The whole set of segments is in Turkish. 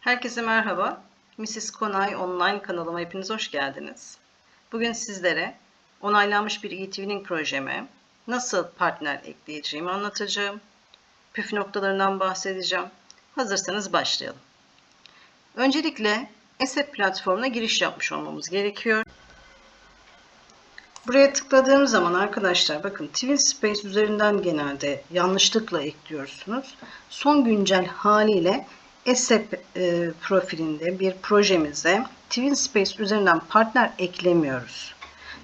Herkese merhaba. Mrs. Konay Online kanalıma hepiniz hoş geldiniz. Bugün sizlere onaylanmış bir e-twinning projeme nasıl partner ekleyeceğimi anlatacağım. Püf noktalarından bahsedeceğim. Hazırsanız başlayalım. Öncelikle ESEP platformuna giriş yapmış olmamız gerekiyor. Buraya tıkladığım zaman arkadaşlar bakın TwinSpace üzerinden genelde yanlışlıkla ekliyorsunuz. Son güncel haliyle ESEP profilinde bir projemize TwinSpace üzerinden partner eklemiyoruz.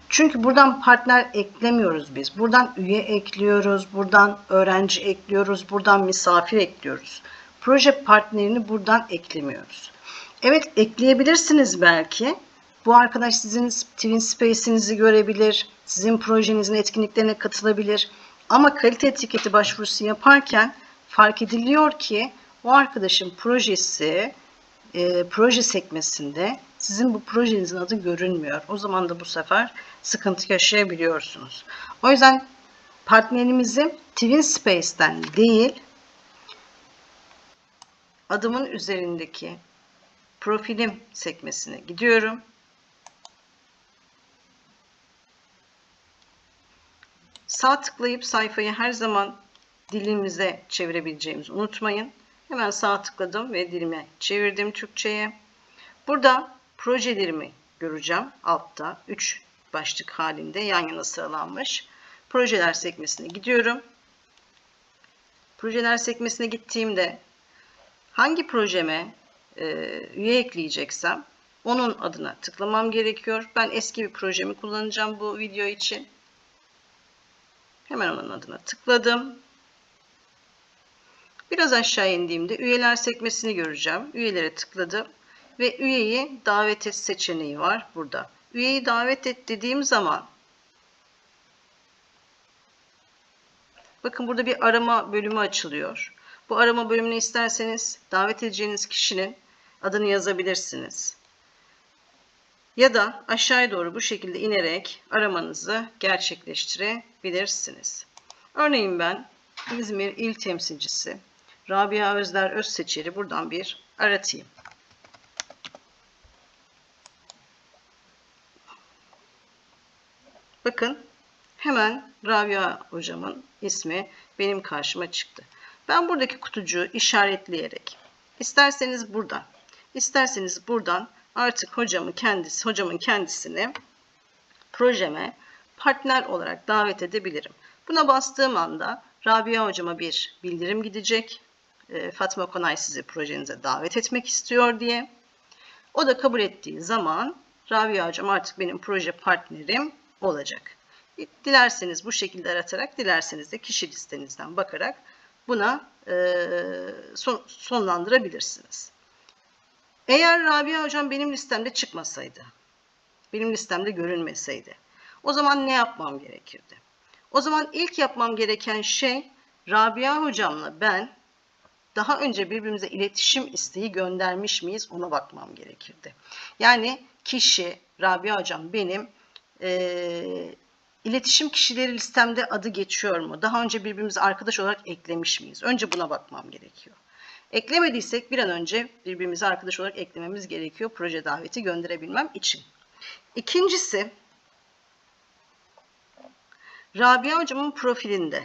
Çünkü buradan partner eklemiyoruz biz. Buradan üye ekliyoruz, buradan öğrenci ekliyoruz, buradan misafir ekliyoruz. Proje partnerini buradan eklemiyoruz. Evet, ekleyebilirsiniz belki. Bu arkadaş sizin TwinSpace'inizi görebilir, sizin projenizin etkinliklerine katılabilir. Ama kalite etiketi başvurusu yaparken fark ediliyor ki o arkadaşın projesi, proje sekmesinde sizin bu projenizin adı görünmüyor. O zaman da bu sefer sıkıntı yaşayabiliyorsunuz. O yüzden partnerimizi TwinSpace'ten değil, adımın üzerindeki profilim sekmesine gidiyorum. Sağ tıklayıp sayfayı her zaman dilimize çevirebileceğimizi unutmayın. Hemen sağ tıkladım ve dilime çevirdim Türkçe'ye. Burada projelerimi göreceğim. Altta 3 başlık halinde yan yana sıralanmış. Projeler sekmesine gidiyorum. Projeler sekmesine gittiğimde hangi projeme üye ekleyeceksem onun adına tıklamam gerekiyor. Ben eski bir projemi kullanacağım bu video için. Hemen onun adına tıkladım. Biraz aşağı indiğimde üyeler sekmesini göreceğim. Üyelere tıkladım ve üyeyi davet et seçeneği var burada. Üyeyi davet et dediğim zaman bakın burada bir arama bölümü açılıyor. Bu arama bölümüne isterseniz davet edeceğiniz kişinin adını yazabilirsiniz. Ya da aşağıya doğru bu şekilde inerek aramanızı gerçekleştirebilirsiniz. Örneğin ben İzmir İl Temsilcisi Rabia Özler Özseçer'i buradan bir aratayım. Bakın hemen Rabia hocamın ismi benim karşıma çıktı. Ben buradaki kutucuğu işaretleyerek isterseniz buradan, isterseniz buradan artık hocamın kendisini projeme partner olarak davet edebilirim. Buna bastığım anda Rabia hocama bir bildirim gidecek. Fatma Konay sizi projenize davet etmek istiyor diye. O da kabul ettiği zaman Rabia hocam artık benim proje partnerim olacak. Dilerseniz bu şekilde aratarak, dilerseniz de kişi listenizden bakarak buna sonlandırabilirsiniz. Eğer Rabia hocam benim listemde çıkmasaydı, benim listemde görünmeseydi, o zaman ne yapmam gerekirdi? O zaman ilk yapmam gereken şey Rabia hocamla ben daha önce birbirimize iletişim isteği göndermiş miyiz ona bakmam gerekirdi. Yani kişi, Rabia hocam benim iletişim kişileri listemde adı geçiyor mu? Daha önce birbirimizi arkadaş olarak eklemiş miyiz? Önce buna bakmam gerekiyor. Eklemediysek bir an önce birbirimizi arkadaş olarak eklememiz gerekiyor proje daveti gönderebilmem için. İkincisi, Rabia hocamın profilinde,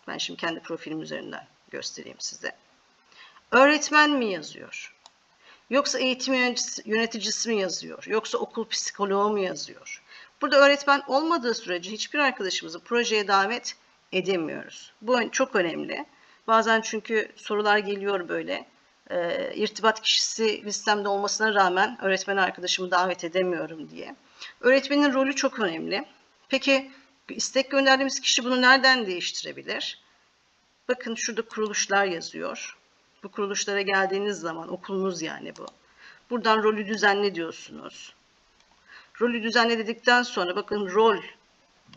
ben şimdi kendi profilim üzerinden göstereyim size. Öğretmen mi yazıyor? Yoksa eğitim yöneticisi mi yazıyor? Yoksa okul psikoloğu mu yazıyor? Burada öğretmen olmadığı sürece hiçbir arkadaşımızı projeye davet edemiyoruz. Bu çok önemli. Bazen çünkü sorular geliyor böyle. İrtibat kişisi listemde olmasına rağmen öğretmen arkadaşımı davet edemiyorum diye. Öğretmenin rolü çok önemli. Peki istek gönderdiğimiz kişi bunu nereden değiştirebilir? Bakın şurada kuruluşlar yazıyor. Bu kuruluşlara geldiğiniz zaman okulunuz yani bu. Buradan rolü düzenle diyorsunuz. Rolü düzenle dedikten sonra bakın rol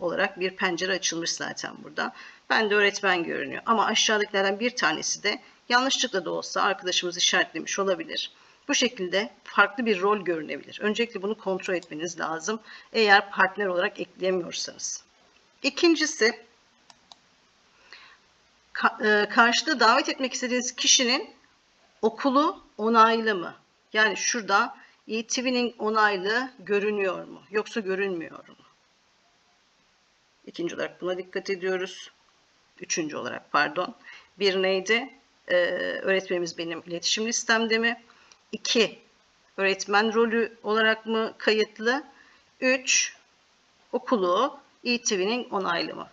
olarak bir pencere açılmış zaten burada. Ben de öğretmen görünüyor. Ama aşağıdakilerden bir tanesi de yanlışlıkla da olsa arkadaşımız işaretlemiş olabilir. Bu şekilde farklı bir rol görünebilir. Öncelikle bunu kontrol etmeniz lazım. Eğer partner olarak ekleyemiyorsanız. İkincisi, karşıda davet etmek istediğiniz kişinin Okulu onaylı mı? Yani şurada e-twinning onaylı görünüyor mu? Yoksa görünmüyor mu? İkinci olarak buna dikkat ediyoruz. Üçüncü olarak pardon. Bir neydi? Öğretmenimiz benim iletişim listemde mi? 2. Öğretmen rolü olarak mı kayıtlı? 3. Okulu e-twinning onaylı mı?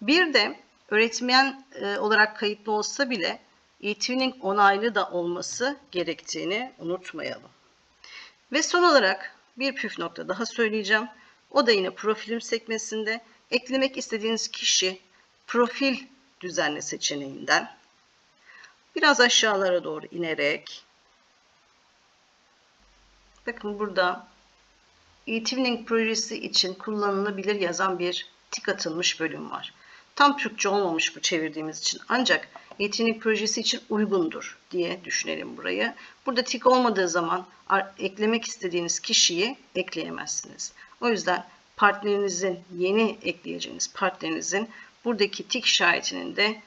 Bir de öğretmen olarak kayıtlı olsa bile e-twinning onaylı da olması gerektiğini unutmayalım. Ve son olarak bir püf nokta daha söyleyeceğim. O da yine profilim sekmesinde eklemek istediğiniz kişi profil düzenle seçeneğinden biraz aşağılara doğru inerek bakın burada e-twinning projesi için kullanılabilir yazan bir tik atılmış bölüm var. Tam Türkçe olmamış bu çevirdiğimiz için ancak e-twinning projesi için uygundur diye düşünelim burayı. Burada tik olmadığı zaman eklemek istediğiniz kişiyi ekleyemezsiniz. O yüzden partnerinizin, yeni ekleyeceğiniz partnerinizin buradaki tik işaretinin de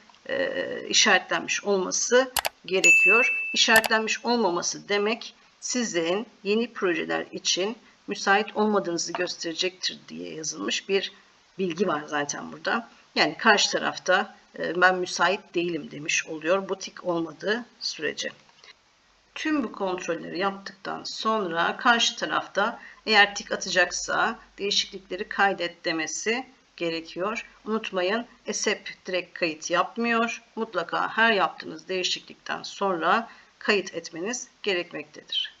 işaretlenmiş olması gerekiyor. İşaretlenmiş olmaması demek sizin yeni projeler için müsait olmadığınızı gösterecektir diye yazılmış bir bilgi var zaten burada. Yani karşı tarafta ben müsait değilim demiş oluyor bu tik olmadığı sürece. Tüm bu kontrolleri yaptıktan sonra karşı tarafta eğer tik atacaksa değişiklikleri kaydet demesi gerekiyor. Unutmayın ESEP direkt kayıt yapmıyor. Mutlaka her yaptığınız değişiklikten sonra kayıt etmeniz gerekmektedir.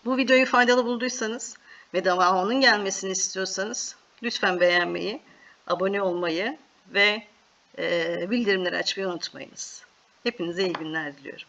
Bu videoyu faydalı bulduysanız ve devamının gelmesini istiyorsanız lütfen beğenmeyi, abone olmayı ve bildirimleri açmayı unutmayınız. Hepinize iyi günler diliyorum.